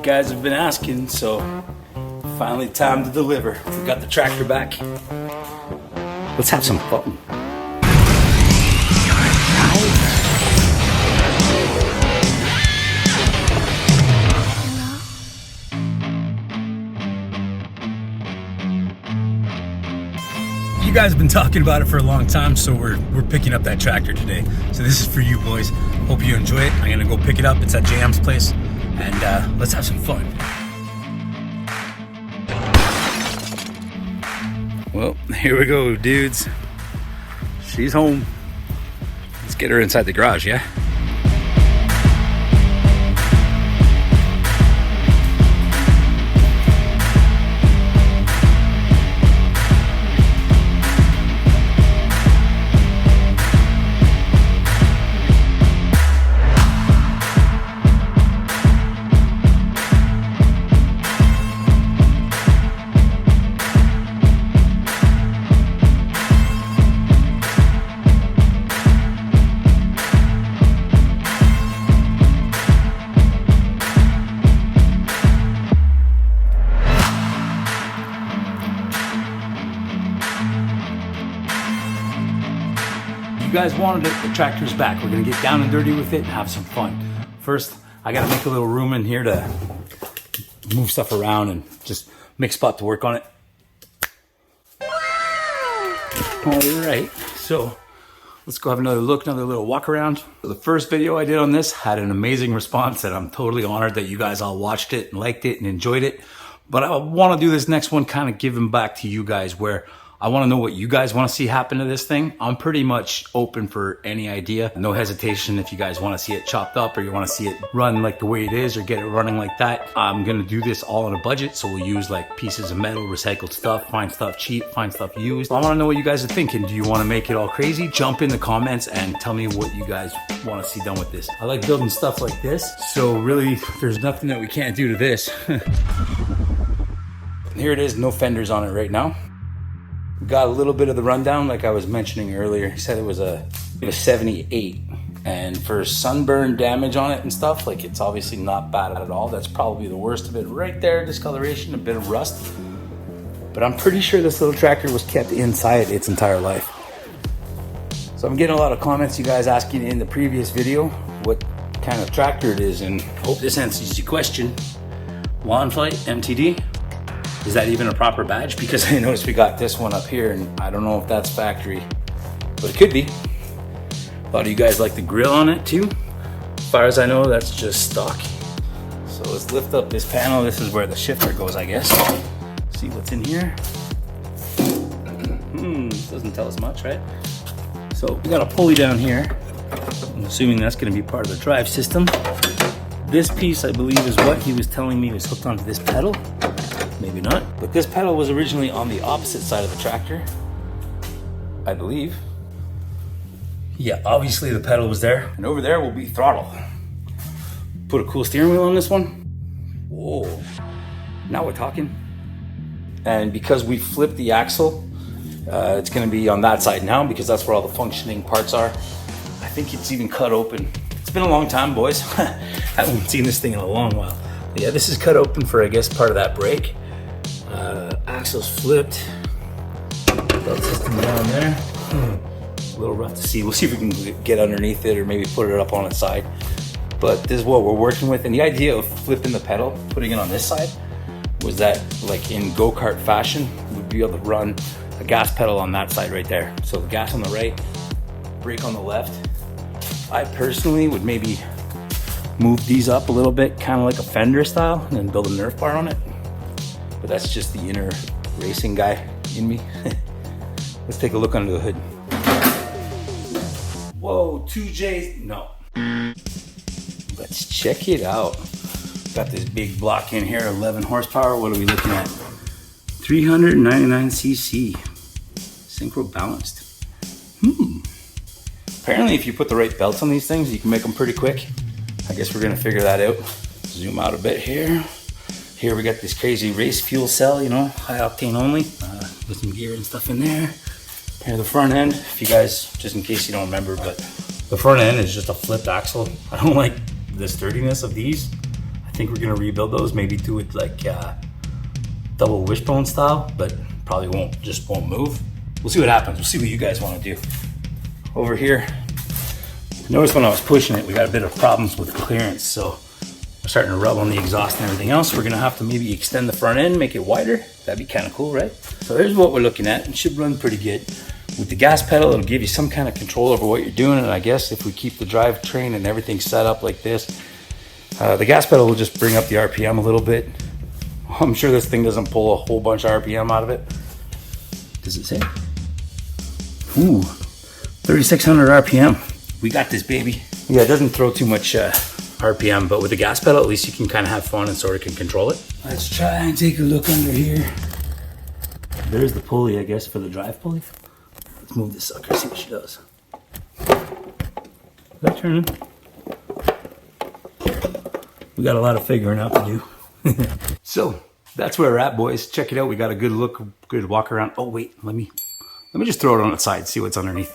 guys have been asking, so finally time to deliver. We got the tractor back. Let's have some fun. You guys have been talking about it for a long time, so we're picking up that tractor today. So this is for you boys. Hope you enjoy it. I'm gonna go pick it up. It's at JM's place, and let's have some fun. Well, here we go, dudes. She's home. Let's get her inside the garage, yeah? You guys wanted it, the tractor's back. We're gonna get down and dirty with it and have some fun. First, I gotta make a little room in here to move stuff around and just make a spot to work on it. All right, so let's go have another look, another little walk around. The first video I did on this had an amazing response, and I'm totally honored that you guys all watched it and liked it and enjoyed it. But I wanna do this next one kind of giving back to you guys, where I want to know what you guys want to see happen to this thing. I'm pretty much open for any idea. No hesitation if you guys want to see it chopped up or you want to see it run like the way it is or get it running like that. I'm going to do this all on a budget, so we'll use like pieces of metal, recycled stuff, find stuff cheap, find stuff used. I want to know what you guys are thinking. Do you want to make it all crazy? Jump in the comments and tell me what you guys want to see done with this. I like building stuff like this, so really there's nothing that we can't do to this. Here it is, no fenders on it right now. Got a little bit of the rundown like I was mentioning earlier. He said it was a 78, and for sunburn damage on it and stuff, like it's obviously not bad at all. That's probably the worst of it right there. Discoloration, a bit of rust, but I'm pretty sure this little tractor was kept inside its entire life. So I'm getting a lot of comments, you guys asking in the previous video what kind of tractor it is, and hope this answers your question. Lawn Flight MTD. Is that even a proper badge? Because I noticed we got this one up here and I don't know if that's factory, but it could be. A lot of you guys like the grill on it too. As far as I know, that's just stock. So let's lift up this panel. This is where the shifter goes, I guess. See what's in here. Doesn't tell us much, right? So we got a pulley down here. I'm assuming that's gonna be part of the drive system. This piece, I believe, is what he was telling me was hooked onto this pedal. Maybe not, but this pedal was originally on the opposite side of the tractor, I believe. Yeah, obviously the pedal was there, and over there will be throttle. Put a cool steering wheel on this one. Whoa, now we're talking. And because we flipped the axle, it's gonna be on that side now because that's where all the functioning parts are. I think it's even cut open. It's been a long time, boys. I haven't seen this thing in a long while. But yeah, this is cut open for, I guess, part of that brake. Axle's flipped. Belt system down there. A little rough to see. We'll see if we can get underneath it or maybe put it up on its side. But this is what we're working with. And the idea of flipping the pedal, putting it on this side, was that like in go-kart fashion, we'd be able to run a gas pedal on that side right there. So the gas on the right, brake on the left. I personally would maybe move these up a little bit, kind of like a fender style, and then build a Nerf bar on it. But that's just the inner racing guy in me. Let's take a look under the hood. Whoa, 2Js, no. Let's check it out. Got this big block in here, 11 horsepower. What are we looking at? 399cc, synchro balanced. Apparently if you put the right belts on these things, you can make them pretty quick. I guess we're gonna figure that out. Zoom out a bit here. Here we got this crazy race fuel cell, you know, high octane only, with some gear and stuff in there. Here the front end, if you guys, just in case you don't remember, but the front end is just a flipped axle. I don't like the sturdiness of these. I think we're gonna rebuild those, maybe do it like double wishbone style, but probably won't move. We'll see what happens. We'll see what you guys want to do. Over here, notice when I was pushing it, we got a bit of problems with clearance, so we're starting to rub on the exhaust and everything else. We're gonna have to maybe extend the front end, make it wider. That'd be kind of cool, right? So here's what we're looking at. It should run pretty good. With the gas pedal, it'll give you some kind of control over what you're doing, and I guess if we keep the drivetrain and everything set up like this, the gas pedal will just bring up the RPM a little bit. I'm sure this thing doesn't pull a whole bunch of RPM out of it. Does it say? Ooh, 3,600 RPM. We got this, baby. Yeah, it doesn't throw too much RPM, but with the gas pedal, at least you can kind of have fun and sort of can control it. Let's try and take a look under here. There's the pulley, I guess, for the drive pulley. Let's move this sucker, see what she does. Is that turning? We got a lot of figuring out to do. So that's where we're at, boys. Check it out. We got a good look, good walk around. Oh wait, let me just throw it on its side, see what's underneath.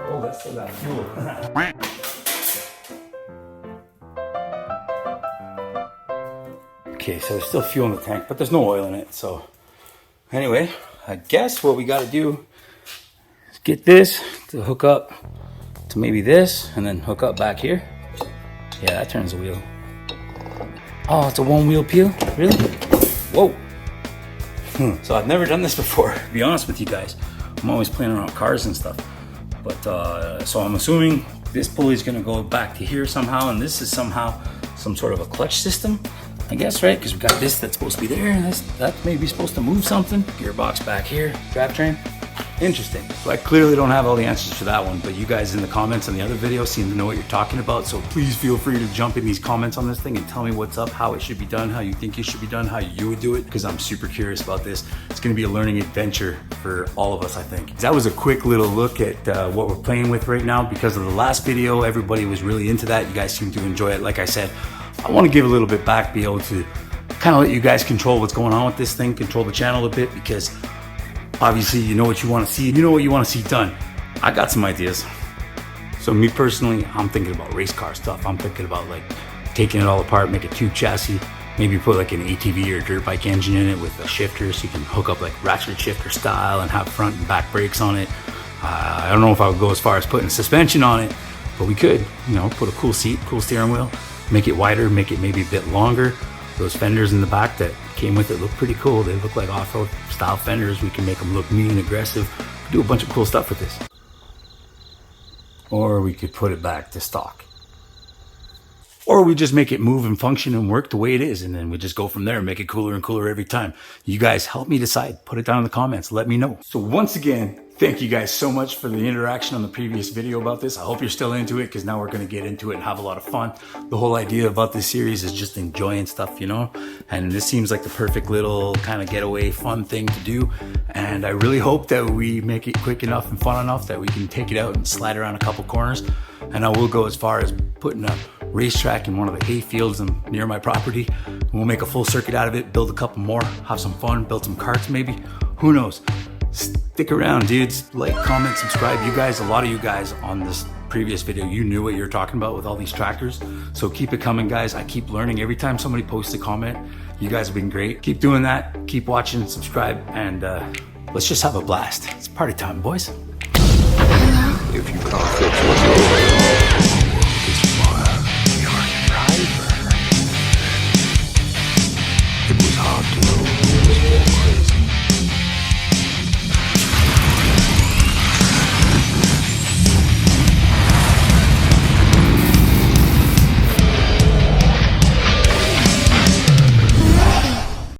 Oh, that's still got fuel. Okay, so there's still fuel in the tank, but there's no oil in it. So anyway, I guess what we got to do is get this to hook up to maybe this, and then hook up back here. Yeah, that turns the wheel. Oh, it's a one wheel peel? Really? Whoa. So I've never done this before, to be honest with you guys. I'm always playing around with cars and stuff. But so I'm assuming this pulley is going to go back to here somehow, and this is somehow some sort of a clutch system, I guess, right? Because we got this that's supposed to be there, and that may be supposed to move something. Gearbox back here, drivetrain. Interesting. So I clearly don't have all the answers for that one, but you guys in the comments on the other video seem to know what you're talking about. So please feel free to jump in these comments on this thing and tell me what's up, how it should be done, how you think it should be done, how you would do it, because I'm super curious about this. It's going to be a learning adventure for all of us, I think. That was a quick little look at what we're playing with right now. Because of the last video, everybody was really into that. You guys seem to enjoy it. Like I said, I want to give a little bit back, be able to kind of let you guys control what's going on with this thing, control the channel a bit, because obviously you know what you want to see, you know what you want to see done. I got some ideas. So me personally, I'm thinking about race car stuff. I'm thinking about like taking it all apart, make a tube chassis, maybe put like an ATV or dirt bike engine in it with a shifter, so you can hook up like ratchet shifter style and have front and back brakes on it. I don't know if I would go as far as putting suspension on it, but we could, you know, put a cool seat, cool steering wheel, make it wider, make it maybe a bit longer. Those fenders in the back that came with it look pretty cool. They look like off-road style fenders. We can make them look mean and aggressive. Do a bunch of cool stuff with this. Or we could put it back to stock. Or we just make it move and function and work the way it is, and then we just go from there and make it cooler and cooler every time. You guys help me decide. Put it down in the comments. Let me know. So once again, thank you guys so much for the interaction on the previous video about this. I hope you're still into it, because now we're going to get into it and have a lot of fun. The whole idea about this series is just enjoying stuff, you know? And this seems like the perfect little kind of getaway fun thing to do. And I really hope that we make it quick enough and fun enough that we can take it out and slide around a couple corners. And I will go as far as putting a racetrack in one of the hay fields near my property. We'll make a full circuit out of it, build a couple more, have some fun, build some karts maybe. Who knows? Stick around, dudes. Like, comment, subscribe. You guys, a lot of you guys on this previous video, you knew what you were talking about with all these tractors. So keep it coming, guys. I keep learning every time somebody posts a comment. You guys have been great. Keep doing that. Keep watching, subscribe, and let's just have a blast. It's party time, boys. If you can't fix what you're